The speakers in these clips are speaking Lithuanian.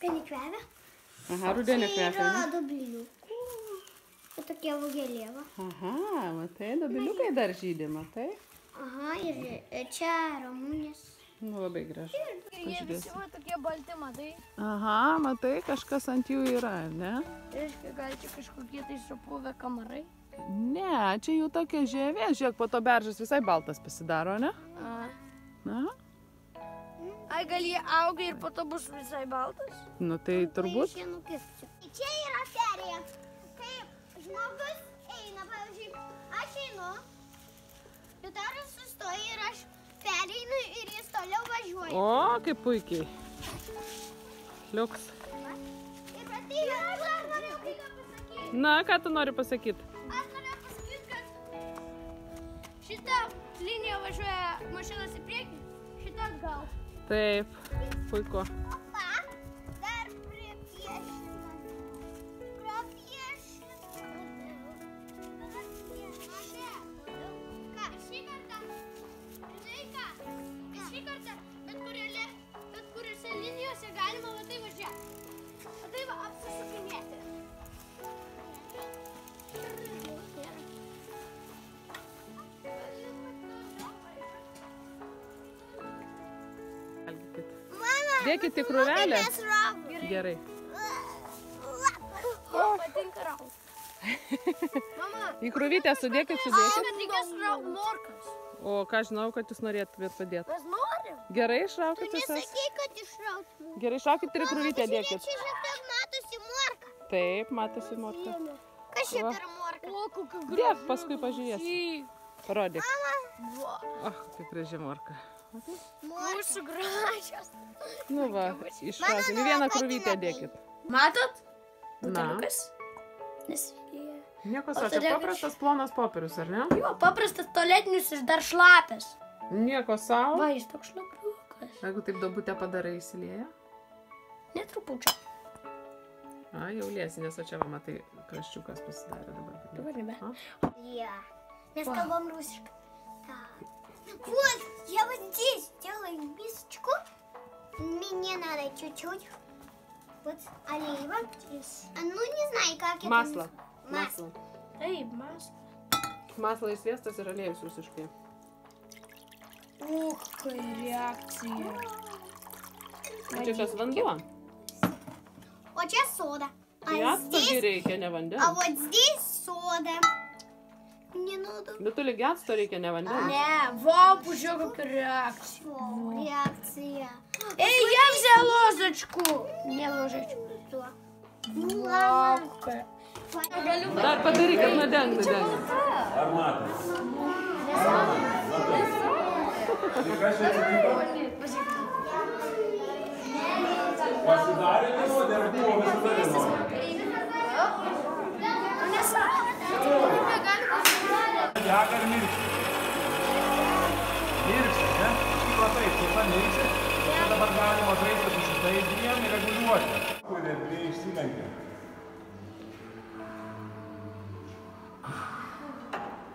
Skaniai kvepia. Aha, rudenio kvepia, Yra ne? dobiliukų. Ir tokia vogelė, va. Aha, matai, dobiliukai dar žydė, matai? Aha, ir čia Ramunės. Nu, labai gražu. Jie visi va tokie balti, matai. Aha, matai, kažkas ant jų yra, ne? Reiškia, gal čia kažkokie tai supuvę kamarai. Ne, čia jų tokia žievė, žiūrėk, po to beržas visai baltas pasidaro, ne? Na, Ai, gal jie auga ir po to bus visai baltas? nu tai turbūt. Čia nukirpsiu. Čia yra perėja. Kai žmogus eina, pavyzdžiui, aš einu, Liutauras sustoja ir aš pereinu ir jis toliau važiuoja. O, kaip puikiai. Liuks. Ir pati aš dar norėjau kai ką pasakyti. Na, ką tu nori pasakyti? Aš norėjau pasakyti, kad šitą liniją važiuoja mašinas į priekį, šitą atgal. Taip, puiku. Opa, dar pripiešinam. Ką, šį kartą, žinai ką, šį kartą bet kuriuose linijose galima va tai važiuoti. Va tai va apsisukinėti. Dėkit į krūvelę. Gerai. Patinka rauti. Mama, Į krūvytę sudėkit, kad sudėkit. reikės rauti morkas. O ką žinau, kad jūs norėtumėt padėti. Mes norim. Gerai, išraukit visas. Nesakei, kad išrautum. Gerai, išraukit ir į krūvytę dėkit. Čia šiek tiek matosi morka. Taip, matosi morka. Kas čia Va. per morka? O, kokia Dėk, paskui pažiūrėsi. Parodyk. Va, Ah, kaip graži morka. mūsų gražios. Nu va, išraukit. Į vieną krūvytę dėkit. Matot? Na, Buteliukas. Nes nieko O savo, čia tada paprastas plonas popierius, ar ne? jo, paprastas tualetinis ir dar šlapės. Nieko savo. Va, jis toks šlapiukas. Jeigu taip dabutę padarai įsilieja. Netrupučio. A, jau liesi, nes o čia va, matai, kraščiukas pasidarė dabar. Dabar nebe. А? Ja. Mes kalbam rusiškai. Вот, я вот здесь делаю мисочку. Мне надо чуть-чуть. Вот олива. Ну, не знаю, как это. Масло. Масло. Taip, mes. Масло и sviestas ir aliejus rusiškai. Uch, kai reakcija. O čia kas vanduo? Вот сейчас сода. Tai А acto gi здесь, reikia, ne а vandens. вот здесь сода. Мне надо. Bet tu lygi acto reikia, ne vandens. Ne, va, pažiūrėk, kokia reakcija. Реакция. Ej, я взял ложечку. Не ложечку. Что? Va, kokia. Dar padaryk, kad nudengtų dengtų. Ar matai? Tai kas čia atsitiko? Pasidarė vienodė, ar buvo visada vienodė? Dega ar mirksti? Mirksti, ne? Štai taip, kaip ta mirksti. Čia dabar galima žaisti su šitais dviem ir reguliuoti. Kurie dviejai išsilenkia.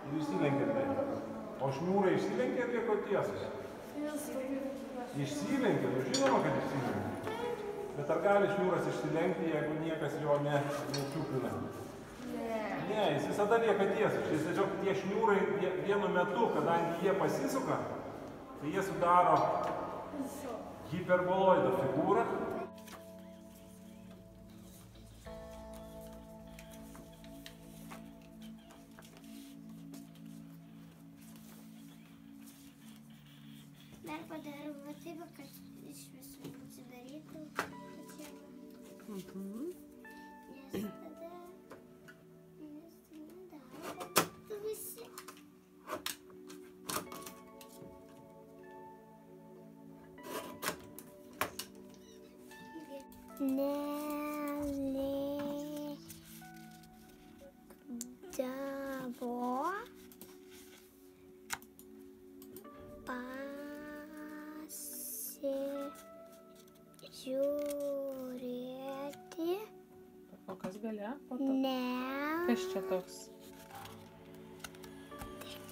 Ir išsilenkia tai. O šniūrai išsilenkia ir lieko tiesus. Išsilenkia, nu žinoma, kad išsilenkia. Bet ar gali šniūras išsilenkti, jeigu niekas jo nečiūpina? Ne, jis visada lieka tiesus. Jis tiesiog tie šniūrai vienu metu, kadangi jie pasisuka, tai jie sudaro hiperboloido figūrą. Dar padarom va taip, kad iš visų atsidarytų. Nes tada nedaro. Tu visi. Nelikdavo pasižiūrėti. O kas gale? Po to. Ne. Kas čia toks?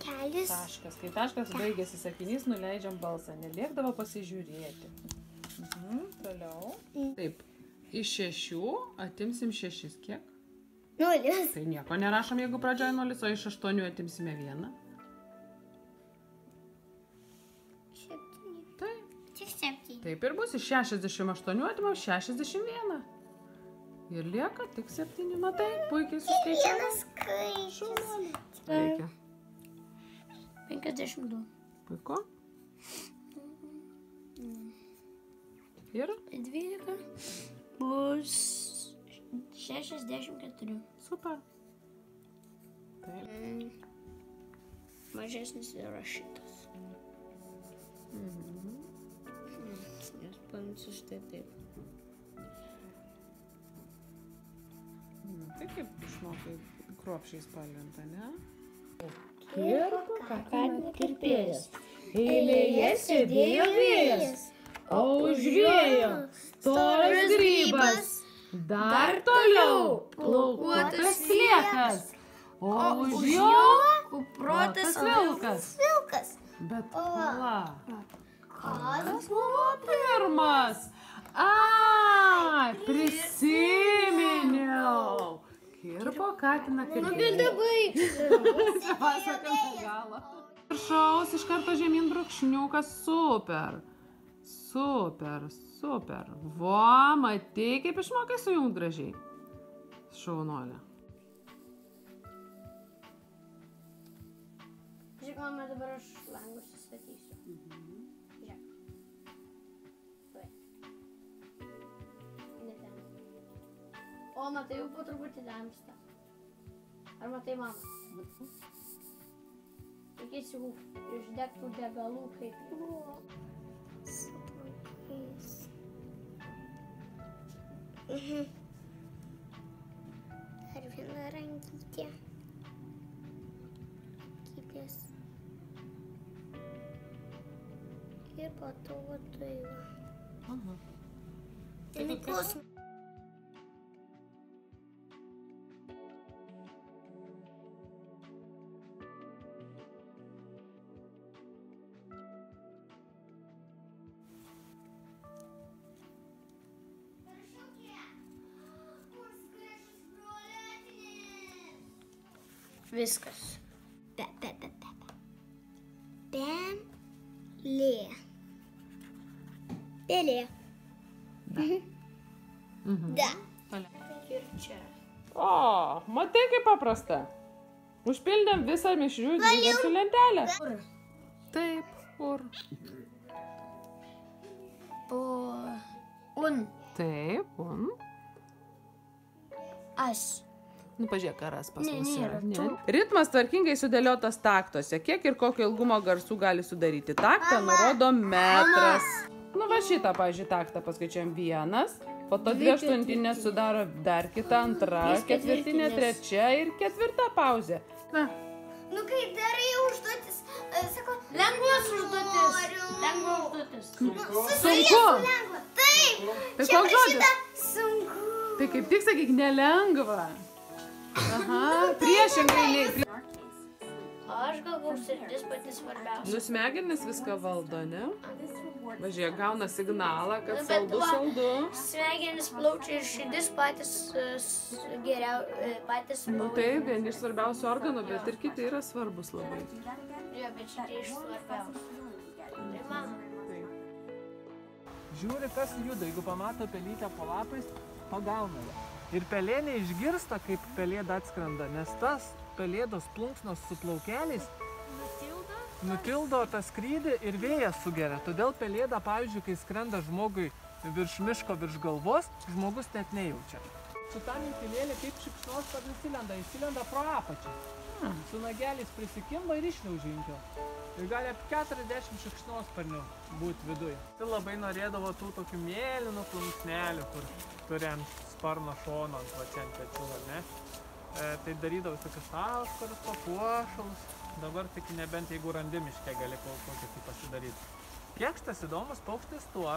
Kelis. Taškas. Kai taškas baigėsi sakinys, nuleidžiam balsą. Neliekdavo pasižiūrėti. Toliau. Taip. Iš 6 atimsim 6. Kiek? 0. Tai nieko nerašom, jeigu pradžioje 0, o iš 8 atimsime 1. 7. Taip. Tik 7. Taip ir bus. Iš 68 atimam 61. Ir lieka tik 7. Matai, puikiai suskaičiavome. Vienas skaičius. Šaunuolė. Reikia. 52. Puiku. Ir 12 bus 64. super. Taip. Mažesnis yra šitas. Nes paimsiu štai taip. Tai kaip išmokai kruopščiai spalvinta, ne? Kirpo Katinė kirpėjas. Eilėje sėdėjo vėjas, o už vėjo storas grybas. Dar toliau plaukuotas sliekas, o už jo kuprotas vilkas. Vilkas. Bet pala, Kas buvo pirmas? Ai, prisiminiau. Kirpo katiną kirpėjas. Pasakam galą. Viršaus iš karto žemyn brūkšniukas, super. Super, super. Va, matei, kaip išmokai sujungt gražiai. Šaunuolė. Žiūrėk, mama, dabar aš langus sustatysiu. Žiūrėk. Tuoj. Ne ten. O, matai, jau po truputį temsta. Ar matai, mama? Reikėsiu išdegtų degalų kaip jau. Dar viena rankytė. Kitės. Ir po to va tai va. Aha. Jinai klauso. Viskas. Pelė. Pelė. Da. Ir čia. O, matai, kaip paprasta. Užpildėm visą mišrių dviračių lentelę. Taip, kur? Taip, Aš. Nu, pažiūrėk, karas pas Ne, mus yra. nėra. Ritmas tvarkingai sudėliotas taktuose. Kiek ir kokio ilgumo garsų gali sudaryti taktą, nurodo metras. Nu, va šitą, pavyzdžiui, taktą paskaičiuojam 1, po to 2 aštuntinės sudaro dar kita, 2, ketvirtinė, 3 ir 4 pauzė. Na, Nu, kai darai užduotis, sako, Lengvas užduotis. Lengva užduotis. sunku. lengva. Taip. Tai Čia koks žodis? parašyta sunku. Tai kaip tik sakyk, nelengva. Aha, priešingai. Aš galvoju, širdis pati svarbiausia. Nu, smegenis viską valdo, ne? Važiuok, gauna signalą, kad Nu, bet saldu, va, saldu. Smegenis, plaučiai ir širdis patys patys. Nu tai vieni iš svarbiausių organų, bet ir kiti yra svarbus labai. Jo, bet šitie iš svarbiausių. Tai mama. Žiūri, kas juda, jeigu pamato pelytę po lapais, pagauna ją. Ir pelė neišgirsta, kaip pelėda atskrenda, nes tas pelėdos plunksnos su plaukeliais nutildo tą skrydį ir vėjas sugeria. Todėl pelėda, pavyzdžiui, kai skrenda žmogui virš miško, virš galvos, žmogus net nejaučia. Su ta mintilėlė kaip šikšnosparnis įsilenda pro apačią. Su nageliais prisikimba ir išliaužia inkilą. Ir gali apie 40 šikšnosparnių būti viduje. Tai labai norėdavo tų tokių mėlynų plunksnelių, kur turi ant sparno šono, ant va čia ant pečių, ar ne? Tai darydavo visokius auškarus, papuošalus. Dabar tik nebent jeigu randi miške gali kokį tai pasidaryti. Kėkštas įdomus paukštis tuo,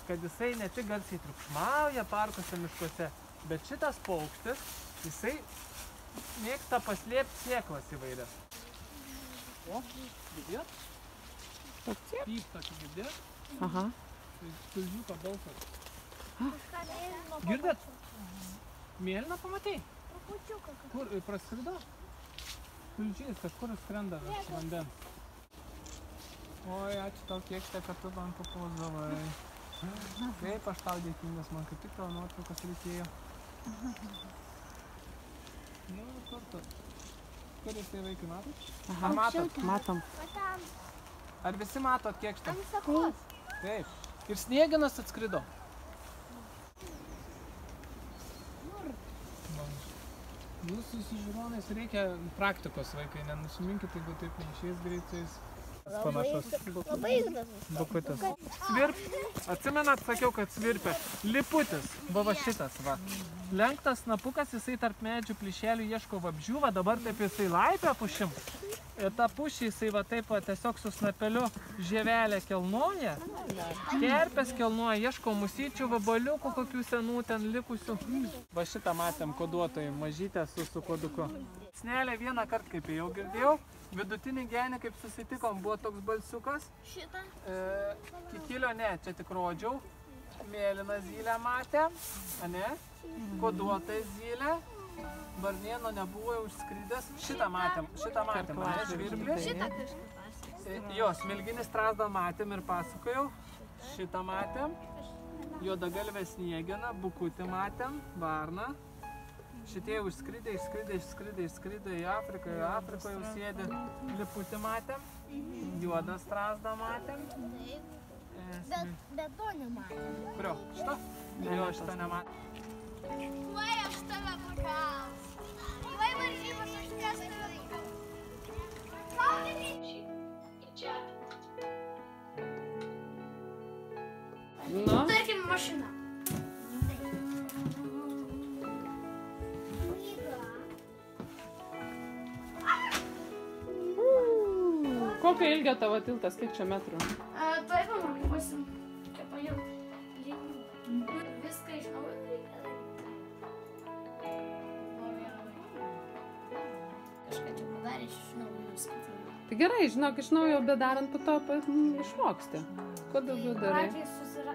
kad jisai ne tik garsiai triukšmauja parkuose, miškuose, bet šitas paukštis, jisai mėgsta paslėpti sėklas įvairias. O, girdėt? Pyp tokį girdėt? Aha. Tai čiulžiuko balsas. Girdėt? Mėlyną pamatei? Kur praskrido? Tulžys kažkur skrenda virš vandens. Oi, ačiū tau Kėkšte, kad tu man papozavai. Kaip aš tau dėkingas, man kaip tik tavo nuotraukas reikėjo. Jau kartu. Kur jisai vaikai matot? Ar matot? Matom. Ar visi matot Kėkštę? Ant sakos. Taip. Ir Snieginas atskrido. Jūsų su žiūronais reikia praktikos, vaikai, nenusiminkit, jeigu taip neišės greitais. Panašus. Labai gražus. Bukutis. Svirp. Atsimenat, sakiau, kad svirpia. Liputis. Va šitas, va. Lenktas snapukas, jisai tarp medžių plyšelių ieško vabzdžių, va dabar taip jisai laipia pušim. Ir tą pušį jisai va taip va tiesiog su snapeliu žievelę kelnoja. Kerpės kelnoja, ieško musyčių, vabaliukų, kokių senų ten likusių. Va šitą matėm koduotojai, mažytę su koduku. Snelė vieną kartą, kaip jau girdėjau, vidutinį genį, kaip susitikom, buvo toks balsiukas. Šitą? Kikilio ne, čia tik rodžiau. Mėlyną zylę matėm, ane? Koduotą zylę. Varnėno nebuvo jau užskridęs. Šitą matėm, ane, žvirblį. Šitą kažkaip pasakė. Jo, smilginį strazdą matėm ir pasakojau. Šitą matėm. Juodagalvę sniegeną, bukutį matėm, varną. Šitie jau išskridė į Afriką, jau sėdi. Liputį matėm. Juodą strazdą matėm. Bet to nematėm. Kurio? Šito? Jo, šito nematėm. Vai aš tave pakalsiu. Vai varžybos aš tave pakalsiu. Kaudinį. Čia. Nu, Tarkim, mašina. kokio ilgio tavo tiltas, kiek čia metrų? Tuoj pamatysim. Čia pajau. Viską iš naujo reikia daryti. Kažką čia padarė iš naujo viską. Tai gerai, žinok, iš naujo bedarant po to išmoksti. Ko daugiau darai? Pradžiai susira...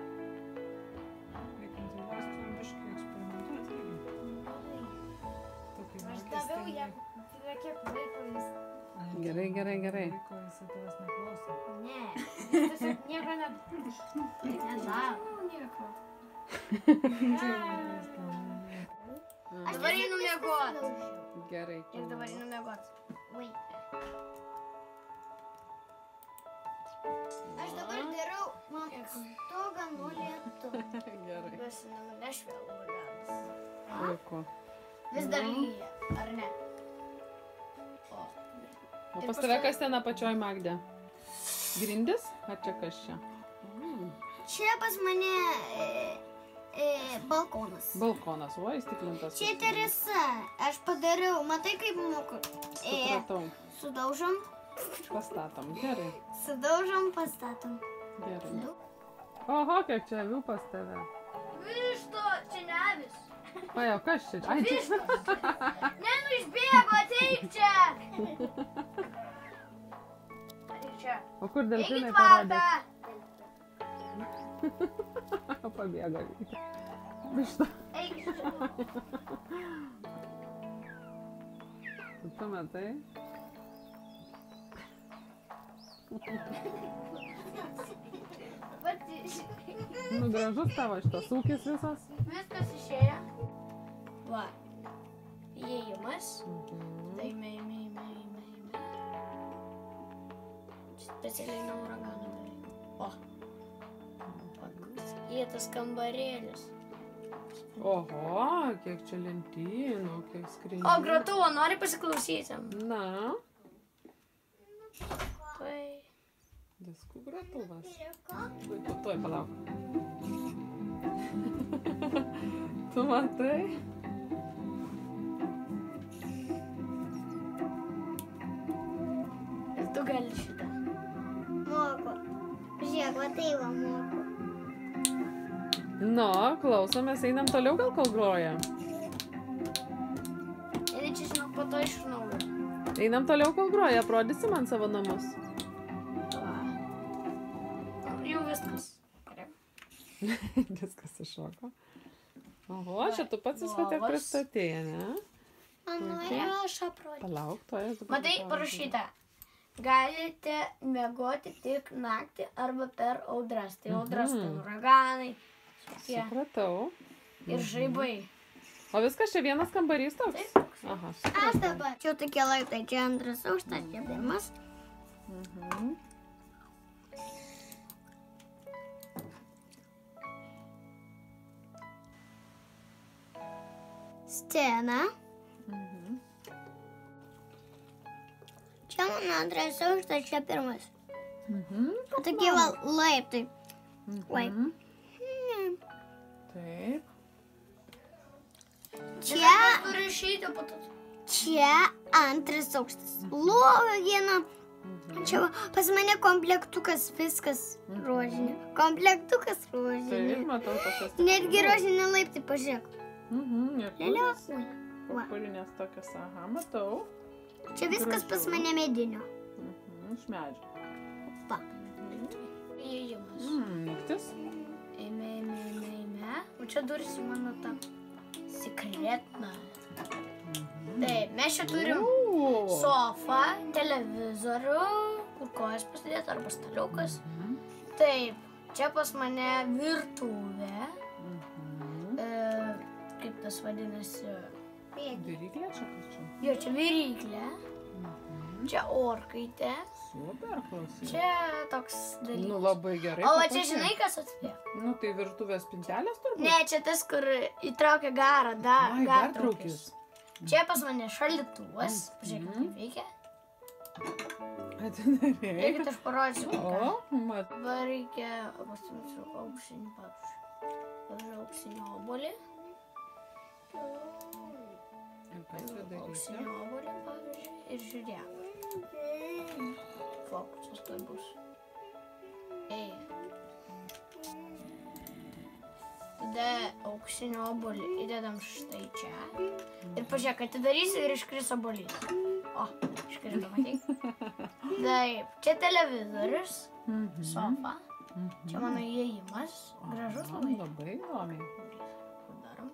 Aš daviau ją, tai kiek laiko jis... Gerai. Ne, jis tiesiog nieko nedaro. Nieko. Dabar einu miegot. Gerai. Ir dabar einu miegot. Aš dabar darau stogą nuo lietų. Gerai. Vis nenuneš vėl uraganas. Puiku. Vis dar lyja, ar ne? O pas tave kas ten apačioj, Magdė? Grindis? Ar čia kas čia? Čia pas mane balkonas. Balkonas, o įstiklintas. Čia terasa. Aš padariau, matai kaip moku. Supratau. Sudaužom. Pastatom. Gerai. Sudaužom, pastatom. Gerai. Oho, kiek čia avių pas tave. Višto, čia ne avis. O jau, kas čia? Ai, čia. Ne, nu išbėgo, ateik čia. Ateik čia. O kur delfinai Eikit parodė? vadą. Pabėga. Višta. Eikit čia. Tu matai? Nu, gražus tavo šitas ūkis visas. Viskas išėjo. Va. Įėjimas. Tai mei. Specialiai nuo uragano beveik. O. Įėtas kambarėlis. Oho, kiek čia lentynų, kiek skrydžių. O, grotuvo, nori pasiklausyti? Na, Tai... diskų gratuvas. Tuoj, palauk. Tu matai? Ir tu gali šitą. Moku. Žiūrėk, va tai va moku. Nu, klausomės, einam toliau gal kol groja. Ir čia, žinok, po to iš naujo. Einam toliau kol groja, aprodysi man savo namus. Va. Jau viskas. Viskas iššoko. Oho, čia tu pats viską tiek pristatėjai, ne? Norėjau aš aprodyti. Palauk, to jau. Matai, parašyta. Galite miegoti tik naktį arba per audras. Tai audras, tai uraganai. Supratau. Ir žaibai. O viskas čia vienas kambarys toks? Taip. Aha, Aš dabar. Čia tokie laiptai, čia antras aukštas, čia pirmas. Scena. Čia mano antras aukštas, čia pirmas. Tokie va laiptai. Taip. Čia, Turi išeiti po to. čia antras aukštas. Lova viena. Čia va, pas mane komplektukas viskas rožinė. Komplektukas Taip, rožinė. matau tokias. Netgi rožinė laiptai, pažiūrėk. Lelio. Va. Kūrinės tokias, aha, matau. Čia viskas pas mane medinio. Iš medžio. Va. Įėjimas. Naktis. Eime. O čia duris į mano tą sekretną. Taip, mes čia turim sofą, televizorių, kur kojas pasidėti, arba staliukas. Taip, čia pas mane virtuvė. Kaip tas vadinasi? Viryklė čia pačiu. Jo, čia viryklė. Čia orkaitė. Super, klausyk. Čia toks dalykas. Nu, labai gerai. O va čia paprašė. žinai, kas atspėjo? Nu, tai virtuvės spintelės turbūt? Ne, čia tas, kur įtraukia garą, Ai, gartraukis. Čia pas mane šaldytuvas. Pažiūrėk, kaip veikia. Atidarėjai. Reikia, aš parodžiu. O, mat. Dabar reikia pasimsiu auksinį, pavyzdžiui, auksinį obolį. Ir ką čia daryti? Auksinį obolį, pavyzdžiui, ir žiūrėk. Fokusas tai bus. Ei. Tada auksinį obolį įdedam štai čia. Ir pažiūrėk, atidarysi ir iškris obolys. O, iškrito, matai? Taip, čia televizorius, sofa. Čia mano įėjimas. Gražus labai. Labai įdomiai. Padarom.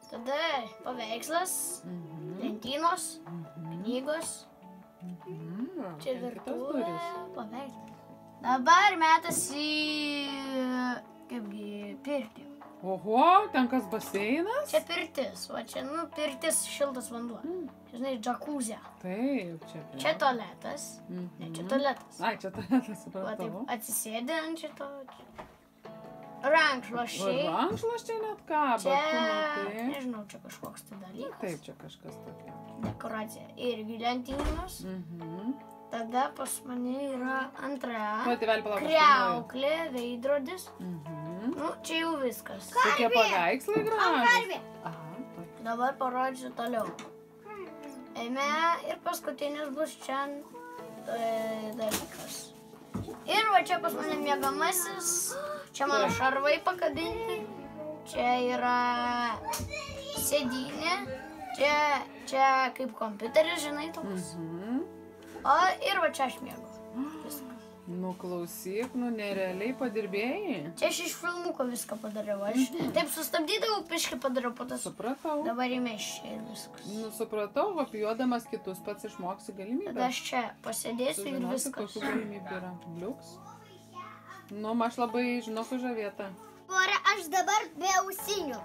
Tada paveikslas, lentynos, knygos. Čia virtuvė, paveikslas. Dabar metas į, kaipgi, pirtį. Oho, ten kas baseinas? Čia pirtis, va čia, pirtis šiltas vanduo. Žinai, džakuzė. Taip, čia. Čia tualetas. Ne, čia tualetas. Ai, čia tualetas, Va supratau. taip, atsisėdė ant šito. Rankšluosčiai. Rankšluosčiai net kabo. Čia, tu matai? nežinau, čia kažkoks tai dalykas. Taip, čia kažkas tokia. Dekoracija irgi lentynos. Tada pas mane yra antra. Tėvelį palauk. Kriauklė, veidrodis. Nu, čia jau viskas. Tokie paveikslai gražūs. Karvė. Aha, taip. Dabar parodžiu toliau. Eime ir paskutinis bus čia dalykas. Ir va čia pas mane miegamasis. Čia mano šarvai pakabinti. Čia yra sėdynė. Čia kaip kompiuteris, žinai, toks. O ir va čia aš miegu. Viskas. Nu, klausyk, nerealiai padirbėjai. Čia aš iš filmuko viską padariau. Aš taip sustabdydavau, piškai padariau, po tas. Supratau. Dabar įmeščiai ir viskas. Nu, supratau, kopijuodamas kitus pats išmoksi galimybę. Tada aš čia pasėdėsiu ir Sužinosi, viskas. kokių galimybių yra. Liuks. Nu, aš labai, žinau, sužavėta. Pora, aš dabar be ausinių.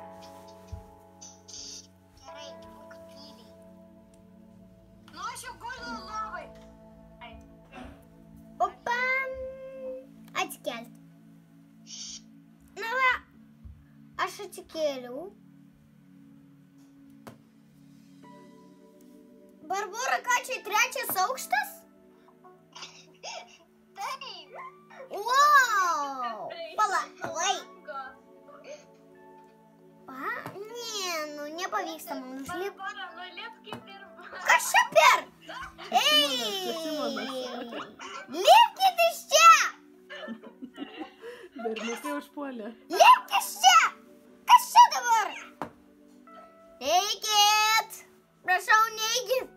Opa! Atsikelti. Na va, aš atsikėliau. Barbora, ką čia trečias aukštas? Taip. Wow! Palauk. Ne, nepavyksta man užlipti. Kas čia per? Lipkit iš čia! Berniukai užpuolė. Lipk iš čia! Kas čia dabar? Neikit! Prašau, neikit!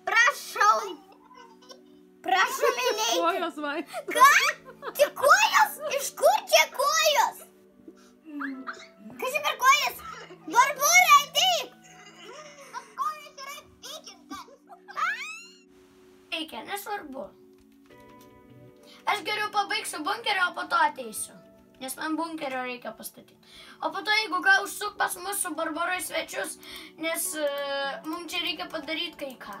Prašau! Prašome, neikit! Kojos, vai. Ką? Tik kojos? Iš kur čia kojos? Nusipirksiu bunkerio, o po to ateisiu. Nes man bunkerio reikia pastatyti. O po to, jeigu ką, užsuk pas mus su Barbarai svečius, nes mums čia reikia padaryti kai ką.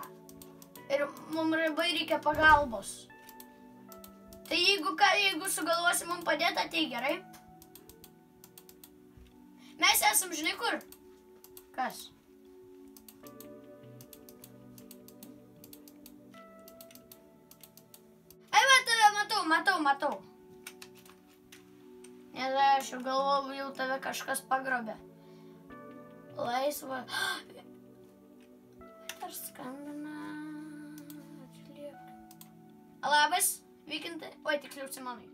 Ir mums labai reikia pagalbos. Tai jeigu sugalvosi mums padėti, ateik, gerai? Mes esam, žinai kur? Kas? Ai, va, tave matau. Nes aš jau galvoju, jau tave kažkas pagrobė. Laisva. Ar skambina? Atsiliek. Labas, Vykintai. Oi, tiksliau Simonai.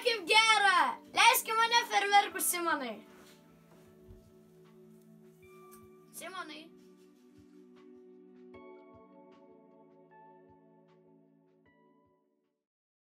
Kaip gera! Leiski mane ferverkus, Simonai. Simonai.